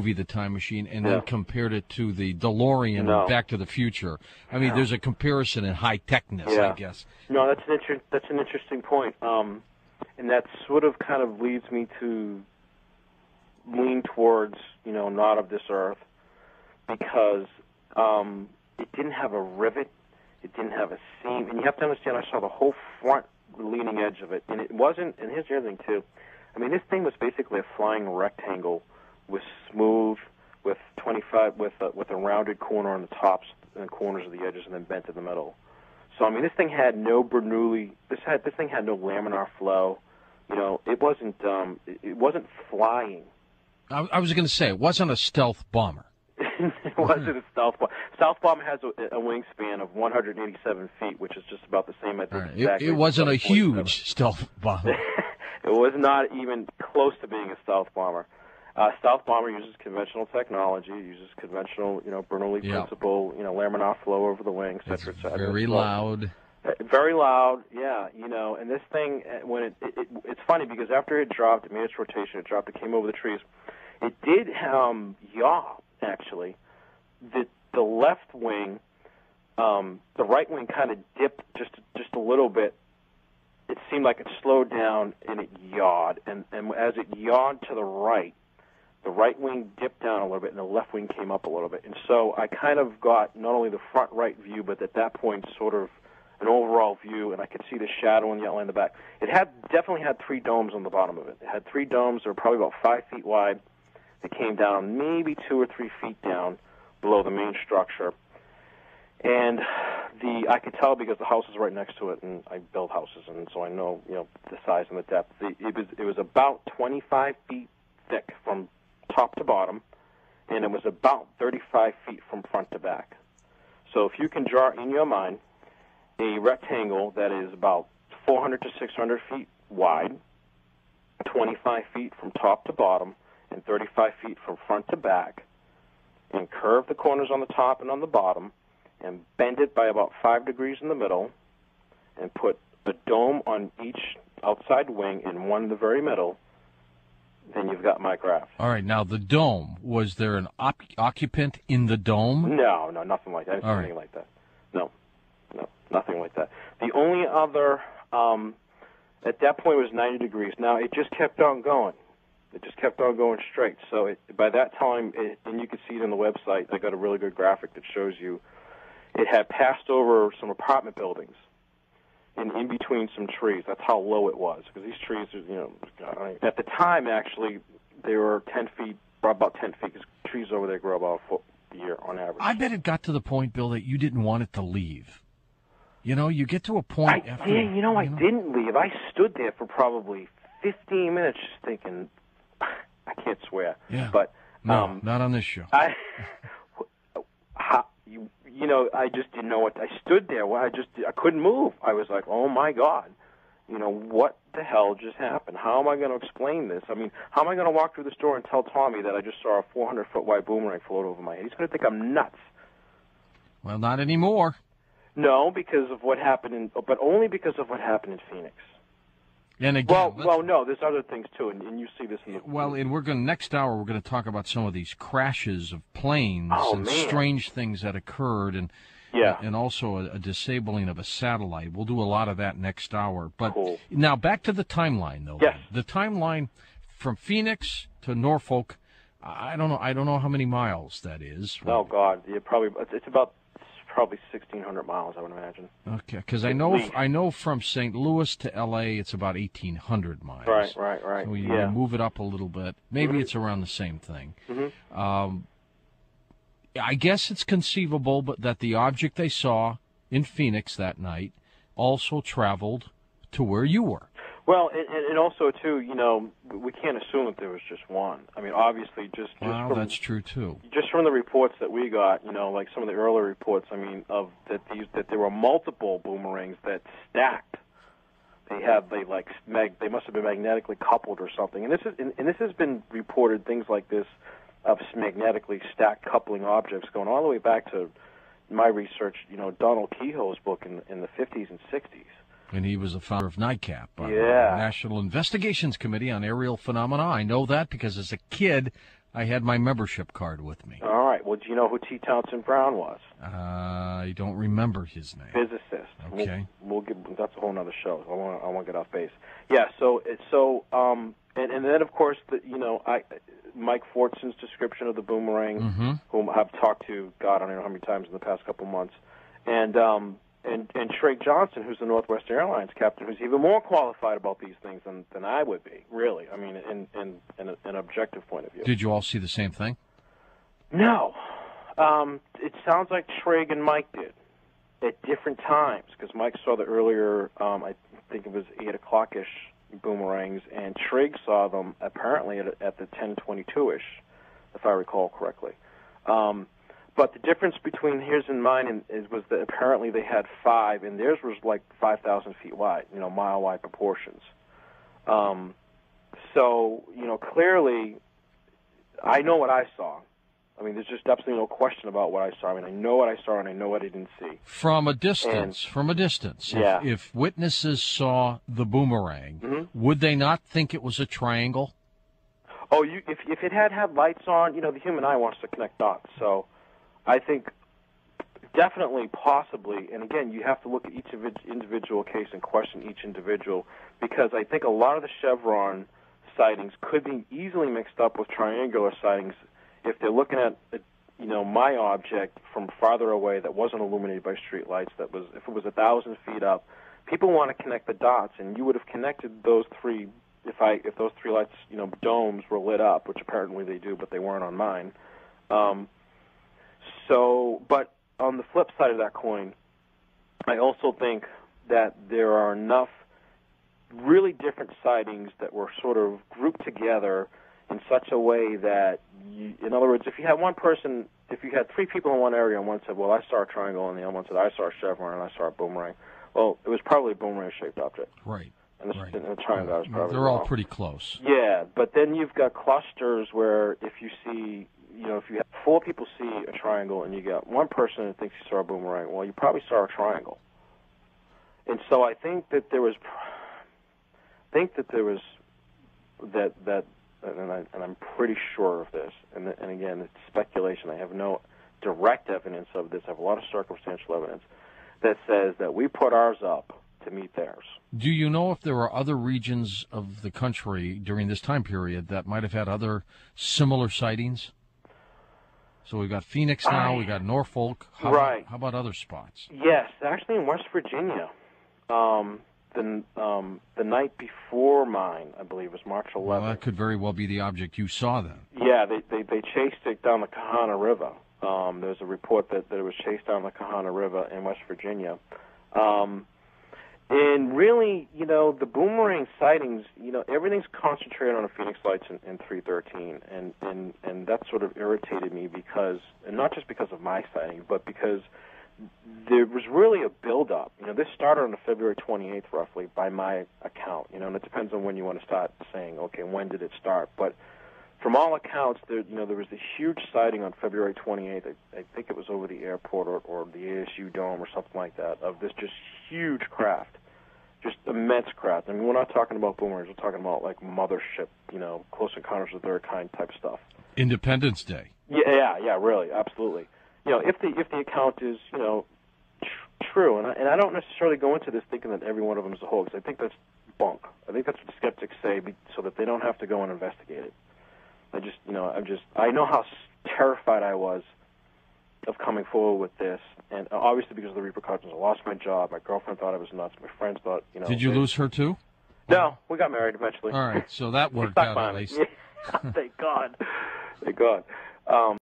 movie, The Time Machine, and then compared it to the DeLorean and Back to the Future. I mean, there's a comparison in high-techness, I guess. No, that's an interesting point. And that sort of kind of leads me to lean towards, not of this earth, because it didn't have a rivet, it didn't have a seam, and you have to understand, I saw the whole front leading edge of it, and it wasn't, and here's the other thing too, I mean, this thing was basically a flying rectangle with smooth, with 25, with a rounded corner on the tops and corners of the edges, and then bent in the middle. So I mean, this thing had no Bernoulli. This thing had no laminar flow. It wasn't flying. I was going to say, it wasn't a stealth bomber. It wasn't a stealth bomber. Stealth bomber has a wingspan of 187 feet, which is just about the same. I think. Exactly. It wasn't a huge stealth bomber. It was not even close to being a stealth bomber. Stealth bomber uses conventional technology, uses conventional, Bernoulli principle, laminar flow over the wing, et cetera, et cetera. Very loud. Very loud, yeah, and this thing, when it's funny because after it dropped, it made its rotation, it came over the trees. It did yaw, actually. The left wing, the right wing kind of dipped just a little bit. It seemed like it slowed down and it yawed, and as it yawed to the right wing dipped down a little bit and the left wing came up a little bit. And so I kind of got not only the front right view, but at that point sort of an overall view, and I could see the shadow and the outline in the back. It definitely had 3 domes on the bottom of it. It had 3 domes that were probably about 5 feet wide. They came down maybe 2 or 3 feet down below the main structure. And I could tell because the house is right next to it, and I build houses, and so I know, the size and the depth. It was about 25 feet thick from top to bottom, and it was about 35 feet from front to back. So if you can draw in your mind a rectangle that is about 400 to 600 feet wide, 25 feet from top to bottom, and 35 feet from front to back, and curve the corners on the top and on the bottom, and bend it by about 5 degrees in the middle, and put a dome on each outside wing and one in the very middle, then you've got my graph. All right, now the dome, was there an occupant in the dome? No, nothing like that. Anything like that. No, nothing like that. The only other, at that point, it was 90 degrees. Now, it just kept on going. It just kept on going straight. So by that time, and you can see it on the website, I got a really good graphic that shows you, it had passed over some apartment buildings and in between some trees. That's how low it was, because these trees, at the time, actually, they were 10 feet, about 10 feet, because trees over there grow about a foot a year on average. I bet it got to the point, Bill, that you didn't want it to leave. You get to a point I didn't leave. I stood there for probably 15 minutes just thinking, I can't swear. Yeah. But, no, not on this show. I just didn't know what. I stood there. I couldn't move. I was like, oh my God, what the hell just happened? How am I going to explain this? I mean, how am I going to walk through the store and tell Tommy that I just saw a 400-foot wide boomerang float over my head? He's going to think I'm nuts. Well, not anymore. No, because of what happened but only because of what happened in Phoenix. And again, well, no, there's other things too, and you see this in the. Well, and next hour we're going to talk about some of these crashes of planes and strange things that occurred, and also a disabling of a satellite. We'll do a lot of that next hour. But Now back to the timeline, though. Yes. The timeline from Phoenix to Norfolk. I don't know how many miles that is. Oh God, it's about. Probably 1,600 miles, I would imagine. Okay, because I know from St. Louis to L.A. it's about 1,800 miles. Right. So you move it up a little bit. Maybe it's around the same thing. Mm-hmm. I guess it's conceivable, but that the object they saw in Phoenix that night also traveled to where you were. Well, and also, too, we can't assume that there was just one. I mean, obviously, that's true, too. Just from the reports that we got, like some of the earlier reports, I mean, that there were multiple boomerangs that stacked. They must have been magnetically coupled or something. And this has been reported, things like this, of magnetically stacked coupling objects going all the way back to my research, Donald Kehoe's book in the 50s and 60s. And he was the founder of NICAP, the National Investigations Committee on Aerial Phenomena. I know that because as a kid, I had my membership card with me. All right. Well, do you know who T. Townsend Brown was? I don't remember his name. Physicist. Okay. That's a whole other show. I won't get off base. Yeah. And then of course Mike Fortson's description of the boomerang, whom I've talked to, God, I don't know how many times in the past couple months, and Shrake Johnson, who's the Northwest Airlines captain, who's even more qualified about these things than I would be, really. I mean, in an objective point of view. Did you all see the same thing? No. It sounds like Shrake and Mike did at different times, because Mike saw the earlier, I think it was 8 o'clock-ish boomerangs, and Trigg saw them apparently at the 10:22-ish, if I recall correctly. But the difference between his and mine was that apparently they had 5, and theirs was like 5,000 feet wide, mile-wide proportions. So, clearly, I know what I saw. I mean, there's just absolutely no question about what I saw. I mean, I know what I saw, and I know what I didn't see. From a distance. Yeah. If witnesses saw the boomerang, would they not think it was a triangle? Oh, if it had lights on, the human eye wants to connect dots. So I think definitely, possibly, and again, you have to look at each individual case and question each individual, because I think a lot of the Chevron sightings could be easily mixed up with triangular sightings if they're looking at, my object from farther away that wasn't illuminated by street lights. If it was 1,000 feet up, people want to connect the dots, and you would have connected those 3 if those 3 lights, domes were lit up, which apparently they do, but they weren't on mine. But on the flip side of that coin, I also think that there are enough really different sightings that were sort of grouped together in such a way that, in other words, if you had 3 people in one area, and one said, well, I saw a triangle, and the other one said, I saw a chevron, and I saw a boomerang, well, it was probably a boomerang-shaped object. Right. And the triangle was probably They're all pretty close. Yeah, but then you've got clusters where if you see, if you have 4 people see a triangle and you got one person that thinks he saw a boomerang, well, you probably saw a triangle. And so I think that there was that, and I'm pretty sure of this, and again, it's speculation. I have no direct evidence of this. I have a lot of circumstantial evidence that says that we put ours up to meet theirs. Do you know if there are other regions of the country during this time period that might have had other similar sightings? So we've got Phoenix now, we got Norfolk. How about other spots? Yes, actually in West Virginia. The night before mine, I believe, was March 11th. Well, that could very well be the object you saw then. Yeah, they chased it down the Kahana River. There was a report that it was chased down the Kahana River in West Virginia. And really, the boomerang sightings, everything's concentrated on the Phoenix Lights in 313, and that sort of irritated me because, and not just because of my sighting, but because there was really a build-up. This started on February 28th, roughly, by my account. And it depends on when you want to start saying, okay, when did it start? But from all accounts, there was a huge sighting on February 28th. I think it was over the airport or the ASU Dome or something like that, of this just huge craft, just immense craft. I mean, we're not talking about boomerangs. We're talking about, like, mothership, Close Encounters of the Third Kind type stuff. Independence Day. Yeah, really, absolutely. If the account is, true, and I don't necessarily go into this thinking that every one of them is a hoax. I think that's bunk. I think that's what skeptics say so that they don't have to go and investigate it. I know how terrified I was of coming forward with this, and obviously because of the repercussions. I lost my job. My girlfriend thought I was nuts. My friends thought, Did you lose her too? No, we got married eventually. All right, so that worked out at least. Yeah. Thank God. Thank God.